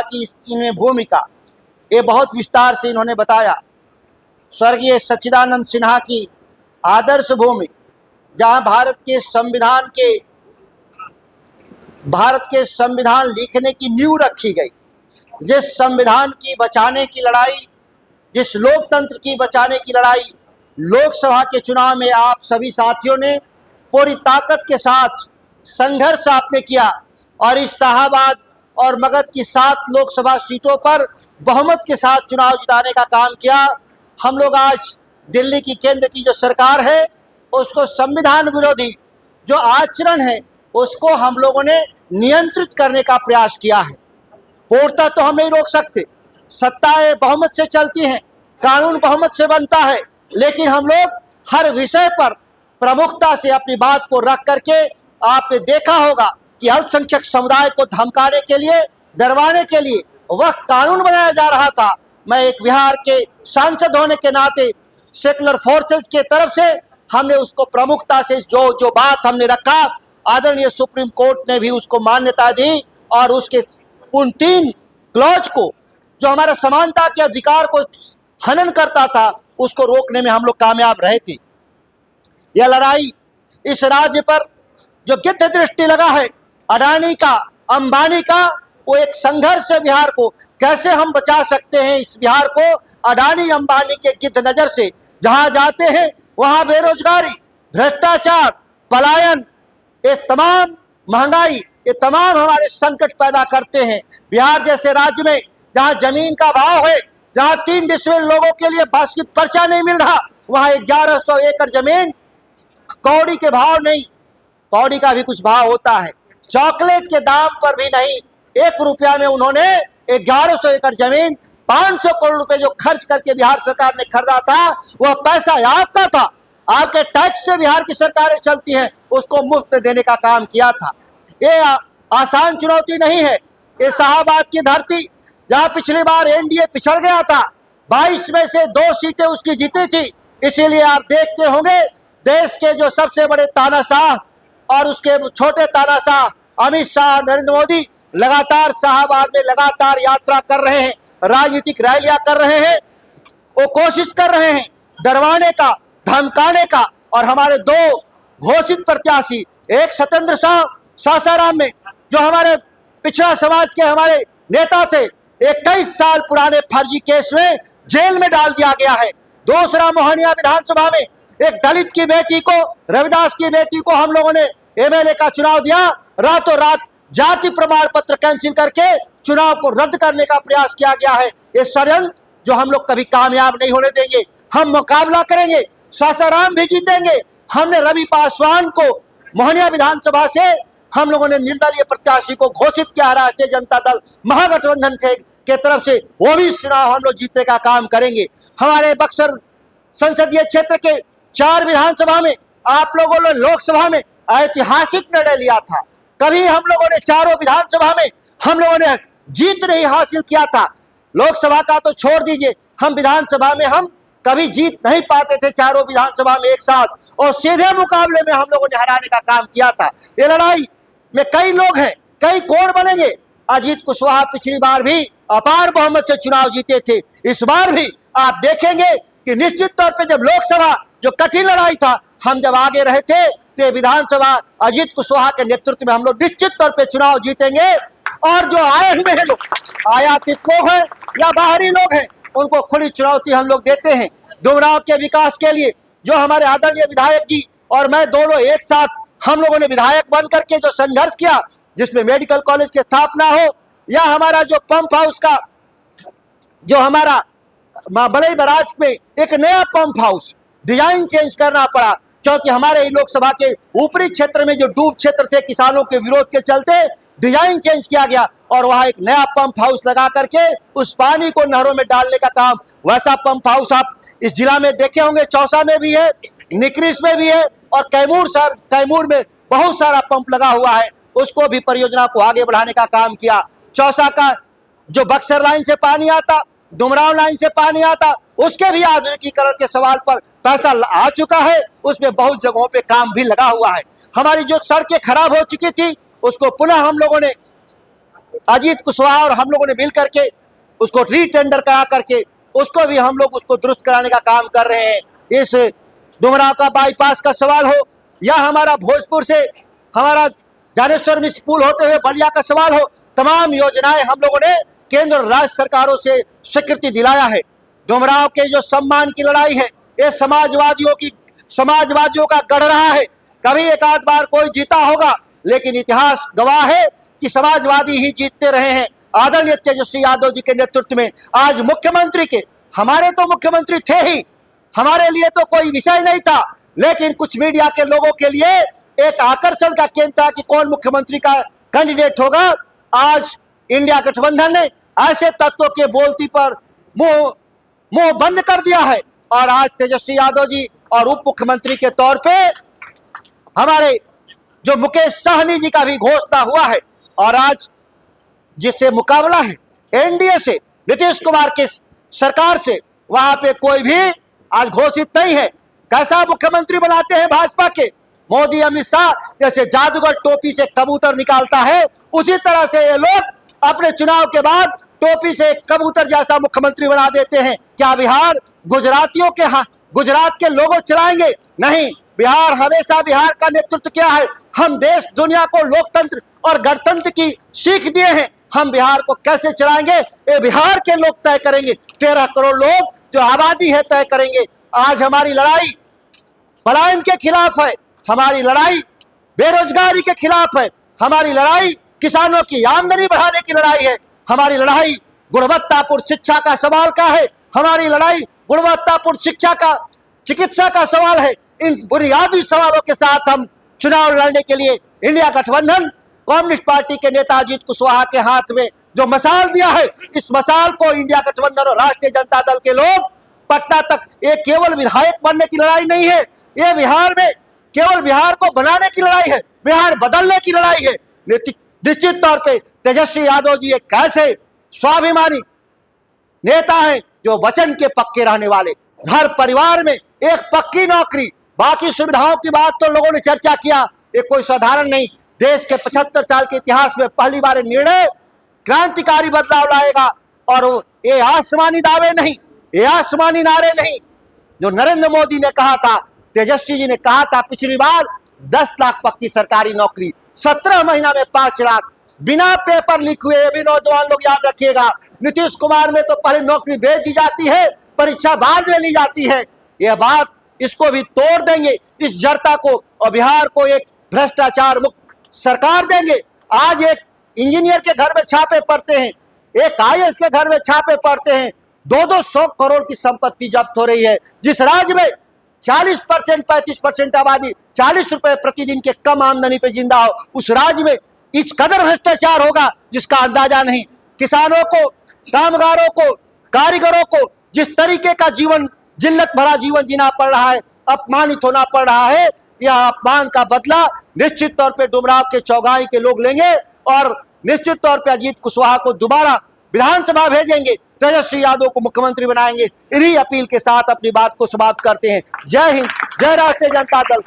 की इनमें भूमिका ये बहुत विस्तार से इन्होंने बताया। स्वर्गीय सच्चिदानंद सिन्हा की आदर्श भूमि, जहां भारत के संविधान लिखने की नींव रखी गई, जिस संविधान की बचाने की लड़ाई, जिस लोकतंत्र की बचाने की लड़ाई लोकसभा के चुनाव में आप सभी साथियों ने पूरी ताकत के साथ संघर्ष आपने किया और इस शाहाबाद और मगध की 7 लोकसभा सीटों पर बहुमत के साथ चुनाव जिताने का काम किया। हम लोग आज दिल्ली की केंद्र की जो सरकार है उसको संविधान विरोधी जो आचरण है उसको हम लोगों ने नियंत्रित करने का प्रयास किया है। पूर्णतः तो हम नहीं रोक सकते, सत्ताएं बहुमत से चलती हैं, कानून बहुमत से बनता है, लेकिन हम लोग हर विषय पर प्रमुखता से अपनी बात को रख करके, आपने देखा होगा कि अल्पसंख्यक समुदाय को धमकाने के लिए, डरवाने के लिए वह कानून बनाया जा रहा था। मैं एक बिहार के सांसद होने के नाते सेकुलर फोर्सेस के तरफ से हमने उसको प्रमुखता से जो बात हमने रखा, आदरणीय सुप्रीम कोर्ट ने भी उसको मान्यता दी और उसके उन 3 क्लॉज को जो हमारा समानता के अधिकार को हनन करता था उसको रोकने में हम लोग कामयाब रहे थे। यह लड़ाई इस राज्य पर जो गिद्ध दृष्टि लगा है अडानी का, अंबानी का, वो एक संघर्ष है। बिहार को कैसे हम बचा सकते हैं, इस बिहार को अडानी अंबानी के गिद्ध नजर से। जहां जाते हैं वहां बेरोजगारी, भ्रष्टाचार, पलायन, ये तमाम महंगाई, ये तमाम हमारे संकट पैदा करते हैं। बिहार जैसे राज्य में जहां जमीन का भाव है, जहां 3 डिसमिल लोगों के लिए बास्केट पर्चा नहीं मिल रहा, वहां 1100 एकड़ जमीन कौड़ी के भाव नहीं, कौड़ी का भी कुछ भाव होता है, चॉकलेट के दाम पर भी नहीं, 1 रुपया में उन्होंने 1100 एकड़ जमीन 500 करोड़ रुपए जो खर्च करके बिहार सरकार ने खरीदा था, वह पैसा आपका था, आपके टैक्स से बिहार की सरकारें चलती हैं, उसको मुफ्त में देने का काम किया था। ये आसान चुनौती नहीं है। ये शाहाबाद की धरती जहां पिछली बार एनडीए पिछड़ गया था, 22 में से 2 सीटें उसकी जीती थी। इसीलिए आप देखते होंगे देश के जो सबसे बड़े तानाशाह और उसके छोटे तानाशाह अमित शाह, नरेंद्र मोदी लगातार शाहाबाद में लगातार यात्रा कर रहे हैं, राजनीतिक रैलियां कर रहे हैं, वो कोशिश कर रहे हैं डरवाने का, धमकाने का। और हमारे 2 घोषित प्रत्याशी, एक सत्येंद्र शाह सासाराम में जो हमारे पिछड़ा समाज के हमारे नेता थे, 21 साल पुराने फर्जी केस में जेल में डाल दिया गया है। दूसरा मोहनिया विधानसभा में एक दलित की बेटी को, रविदास की बेटी को हम लोगों ने एमएलए का चुनाव दिया, रातों रात जाति प्रमाण पत्र कैंसिल करके चुनाव को रद्द करने का प्रयास किया गया है। ये षड्यंत्र जो हम लोग कभी कामयाब नहीं होने देंगे। हम मुकाबला करेंगे, सासाराम भी जीतेंगे। हमने रवि पासवान को मोहनिया विधानसभा से हम लोगों ने निर्दलीय प्रत्याशी को घोषित किया, राष्ट्रीय जनता दल महागठबंधन से के तरफ से, वो भी चुनाव हम लोग जीतने का काम करेंगे। हमारे बक्सर संसदीय क्षेत्र के 4 विधानसभा में आप लोगों ने लोकसभा में ऐतिहासिक निर्णय लिया था। कभी हम लोगों ने चारों विधानसभा में हम लोगों ने जीत नहीं हासिल किया था। लोकसभा का तो छोड़ दीजिए, हम विधानसभा में हम कभी जीत नहीं पाते थे चारों विधानसभा में एक साथ, और सीधे मुकाबले में हम लोगों ने हराने का काम किया था। ये लड़ाई में कई लोग हैं, कई कोण बनेंगे। अजीत कुशवाहा पिछली बार भी अपार बहुमत से चुनाव जीते थे, इस बार भी आप देखेंगे कि निश्चित तौर पे जब लोकसभा जो कठिन लड़ाई था, हम जब आगे रहे थे तो विधानसभा अजीत कुशवाहा के नेतृत्व में हम लोग निश्चित तौर पे चुनाव जीतेंगे। और जो आए हुए हैं लोग, आयातित लोग हैं या बाहरी लोग हैं, उनको खुली चुनौती हम लोग देते हैं। डुमरांव के विकास के लिए जो हमारे आदरणीय विधायक जी और मैं दोनों एक साथ हम लोगों ने विधायक बन करके जो संघर्ष किया, जिसमें मेडिकल कॉलेज की स्थापना हो या हमारा जो पंप हाउस का, जो हमारा बलई बराज में एक नया पंप हाउस डिजाइन चेंज करना पड़ा, क्योंकि हमारे लोकसभा के ऊपरी क्षेत्र में जो डूब क्षेत्र थे, किसानों के विरोध के चलते डिजाइन चेंज किया गया और वहां एक नया पंप हाउस लगा करके उस पानी को नहरों में डालने का काम। वैसा पंप हाउस आप इस जिला में देखे होंगे, चौसा में भी है, निकरिस में भी है और कैमूर में बहुत सारा पंप लगा हुआ है। उसको भी परियोजना को आगे बढ़ाने का काम किया। चौसा का जो बक्सर लाइन से पानी आता, डुमरांव लाइन से पानी आता, उसके भी आधुनिकीकरण के सवाल पर पैसा आ चुका है, उसमें बहुत जगहों पे काम भी लगा हुआ है। हमारी जो सड़कें खराब हो चुकी थी उसको पुनः हम लोगों ने अजीत कुशवाहा और हम लोगों ने मिल करके उसको रीटेंडर करा करके उसको भी हम लोग उसको दुरुस्त कराने का काम कर रहे हैं। इस डुमराव का बाईपास का सवाल हो या हमारा भोजपुर से हमारा जानेश्वर मिश्र पुल होते हुए बलिया का सवाल हो, तमाम योजनाएं हम लोगों ने केंद्र और राज्य सरकारों से स्वीकृति दिलाया है। डुमराव के जो सम्मान की लड़ाई है, ये समाजवादियों का गढ़ रहा है। कभी एक आध बार कोई जीता होगा, लेकिन इतिहास गवाह है कि समाजवादी ही जीतते रहे हैं। आदरणीय तेजस्वी यादव जी के नेतृत्व में आज मुख्यमंत्री के, हमारे तो मुख्यमंत्री थे ही, हमारे लिए तो कोई विषय नहीं था, लेकिन कुछ मीडिया के लोगों के लिए एक आकर्षण का केंद्र था कि कौन मुख्यमंत्री का कैंडिडेट होगा। आज इंडिया गठबंधन ने ऐसे तत्वों के बोलती पर मुंह बंद कर दिया है और आज तेजस्वी यादव जी और उप मुख्यमंत्री के तौर पे हमारे जो मुकेश सहनी जी का भी घोषणा हुआ है। और आज जिससे मुकाबला है एनडीए से, नीतीश कुमार की सरकार से, वहां पे कोई भी आज घोषित नहीं है। कैसा मुख्यमंत्री बनाते हैं भाजपा के मोदी अमित शाह, जैसे जादूगर टोपी से कबूतर निकालता है, उसी तरह से ये लोग अपने चुनाव के बाद टोपी से कबूतर जैसा मुख्यमंत्री बना देते हैं। क्या बिहार गुजरातियों के गुजरात के लोगों चलाएंगे? नहीं, बिहार हमेशा, बिहार का नेतृत्व क्या है, हम देश दुनिया को लोकतंत्र और गणतंत्र की सीख दिए हैं। हम बिहार को कैसे चलाएंगे ये बिहार के लोग तय करेंगे। 13 करोड़ लोग जो आबादी है तय करेंगे। आज हमारी लड़ाई पलायन के खिलाफ है, हमारी लड़ाई बेरोजगारी के खिलाफ है, हमारी लड़ाई किसानों की आमदनी बढ़ाने की लड़ाई है, हमारी लड़ाई गुणवत्तापूर्ण शिक्षा का सवाल का है, हमारी लड़ाई गुणवत्तापूर्ण चिकित्सा का सवाल है। इन बुनियादी सवालों के साथ हम चुनाव लड़ने के लिए इंडिया गठबंधन कम्युनिस्ट पार्टी के नेता अजीत कुशवाहा के हाथ में जो मशाल दिया है, इस मशाल को इंडिया गठबंधन और राष्ट्रीय जनता दल के लोग पटना तक, ये केवल विधायक बनने की लड़ाई नहीं है, ये बिहार में केवल बिहार को बनाने की लड़ाई है, बिहार बदलने की लड़ाई है। निश्चित तौर पे तेजस्वी यादव जी एक ऐसे स्वाभिमानी नेता हैं जो वचन के पक्के रहने वाले, हर परिवार में एक पक्की नौकरी, बाकी सुविधाओं की बात तो लोगों ने चर्चा किया, ये कोई साधारण नहीं, देश के 75 साल के इतिहास में पहली बार निर्णय क्रांतिकारी बदलाव लाएगा। और ये आसमानी दावे नहीं, ये आसमानी नारे नहीं, जो नरेंद्र मोदी ने कहा था, तेजस्वी जी ने कहा था पिछली बार 10 लाख पक्की सरकारी नौकरी, 17 महीना में 5 लाख बिना पेपर लीक हुए। ये भी नौजवान लोग याद रखिएगा। नीतीश कुमार में तो पहले नौकरी भेज दी जाती है, परीक्षा बाद में ली जाती है। यह बात, इसको भी तोड़ देंगे, इस जड़ता को, और बिहार को एक भ्रष्टाचार मुक्त सरकार देंगे। आज एक इंजीनियर के घर में छापे पड़ते हैं, एक आईएएस के घर में छापे पड़ते हैं, 200 करोड़ की संपत्ति जब्त हो रही है। जिस राज्य में 40% 35% आबादी 40 रुपए प्रतिदिन के कम आमदनी पे जिंदा हो, उस राज्य में इस कदर भ्रष्टाचार होगा जिसका अंदाजा नहीं। किसानों को, कामगारों को, कारीगरों को जिस तरीके का जीवन, जिल्लत भरा जीवन जीना पड़ रहा है, अपमानित होना पड़ रहा है, यह अपमान का बदला निश्चित तौर पे डुमराव के चौगाई के लोग लेंगे और निश्चित तौर पे अजीत कुशवाहा को दोबारा विधानसभा भेजेंगे, तेजस्वी यादव को मुख्यमंत्री बनाएंगे। इन्हीं अपील के साथ अपनी बात को समाप्त करते हैं। जय हिंद, जय राष्ट्रीय जनता दल।